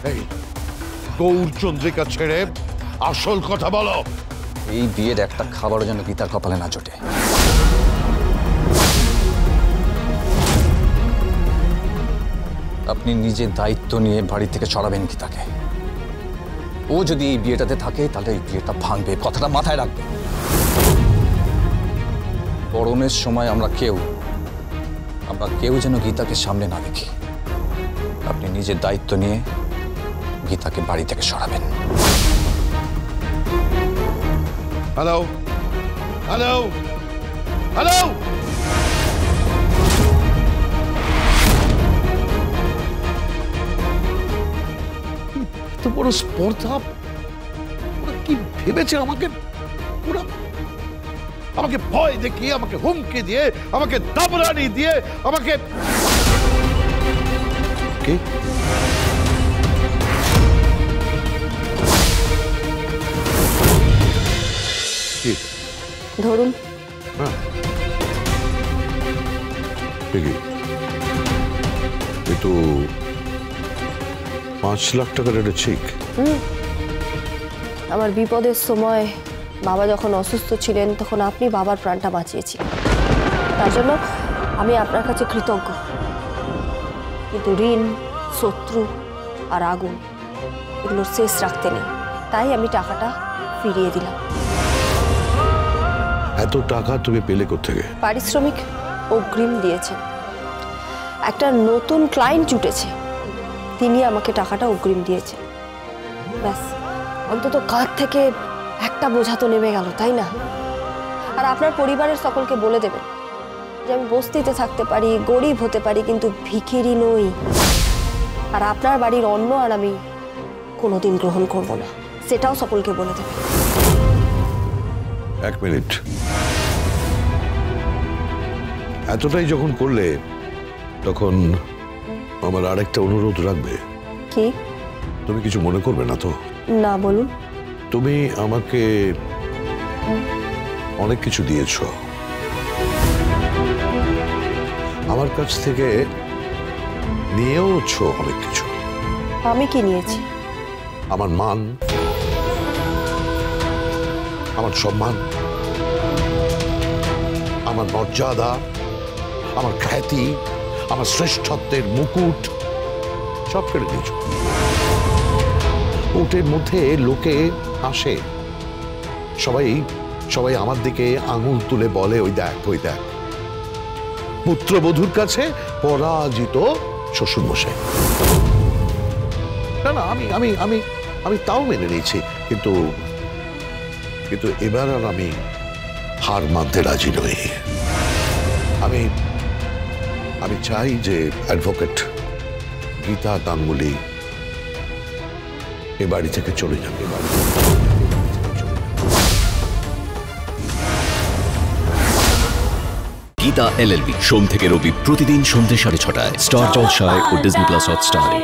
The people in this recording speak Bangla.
এই গৌরচন্দ্রিকা ছেড়ে আসল কথা বলো। এই বিয়ের একটা খাবারও যেন গীতার কপালে না জোটে। আপনি নিজে দায়িত্ব নিয়ে বাড়ি থেকে সরাবেন গীতাকে। ও যদি এই বিয়েটাতে থাকে তাহলে এই বিয়েটা ভাঙবে, কথাটা মাথায় রাখবে। পরনের সময় আমরা কেউ যেন গীতাকে সামনে না দেখি। আপনি নিজের দায়িত্ব নিয়ে গীতাকে বাড়ি থেকে সরাবেন। হ্যালো হ্যালো হ্যালো, এত বড় স্পর্ধা! ওরা কি ভেবেছে আমাকে? ওরা আমাকে ভয় দেখিয়ে, আমাকে হুমকি দিয়ে, আমাকে দাবরানি দিয়ে, আমাকে কি ধরুন। এ তো 5 লাখ টাকার একটা চেক। আমার বিপদের সময় বাবা যখন অসুস্থ ছিলেন তখন আপনি বাবার প্রাণটা বাঁচিয়েছিলেন, তার জন্য আমি আপনার কাছে কৃতজ্ঞ। কিন্তু ঋণ, শত্রু আর আগুন এগুলোর শেষ রাখতে নেই, তাই আমি টাকাটা ফিরিয়ে দিলাম। এত টাকা তুমি পেলে কোত্থেকে? পারিশ্রমিক অগ্রিম দিয়েছেন, একটা নতুন ক্লায়েন্ট জুটেছে, তিনি আমাকে টাকাটা অগ্রিম দিয়েছেন। ব্যাস, অন্তত কাঁধ থেকে একটা বোঝা তো নেমে গেল, তাই না? আর আপনার পরিবারের সকলকে বলে দেবেন যে আমি বস্তিতে থাকতে পারি, গরিব হতে পারি, কিন্তু ভিখিরি নই। আর আপনার বাড়ির অন্ন আর আমি কোনোদিন গ্রহণ করব না, সেটাও সকলকে বলে দেবেন। 1 মিনিট। এতটাই যখন করলে তখন আমার আরেকটা অনুরোধ রাখবে। কি? তুমি কিছু মনে করবে না তো? না, বলুন। তুমি আমাকে অনেক কিছু দিয়েছ, আমার কাছ থেকে নিয়েওছ অনেক কিছু। আমি কি নিয়েছি? আমার মান, আমার সম্মান, আমার মর্যাদা, আমার খ্যাতি, আমার শ্রেষ্ঠত্বের মুকুট সব কেড়ে দিয়েছ। ওটের মধ্যে লোকে আসে, সবাই আমার দিকে আঙুল তুলে বলে, ওই দেখ ওই দেখ, পুত্রবধূর কাছে পরাজিত শ্বশুরমশাই। না না, আমি আমি আমি আমি তাও মেনে নিয়েছি, কিন্তু এবার আর আমি হার মানতে রাজি নই। আমি চাই যে অ্যাডভোকেট গীতা গাঙ্গুলি এ বাড়ি থেকে চলে যাবে। গীতা LLB সোম থেকে রবি প্রতিদিন সন্ধ্যে 6:30টায় স্টার জলসায় ও ডিজনি প্লাস হটস্টারে।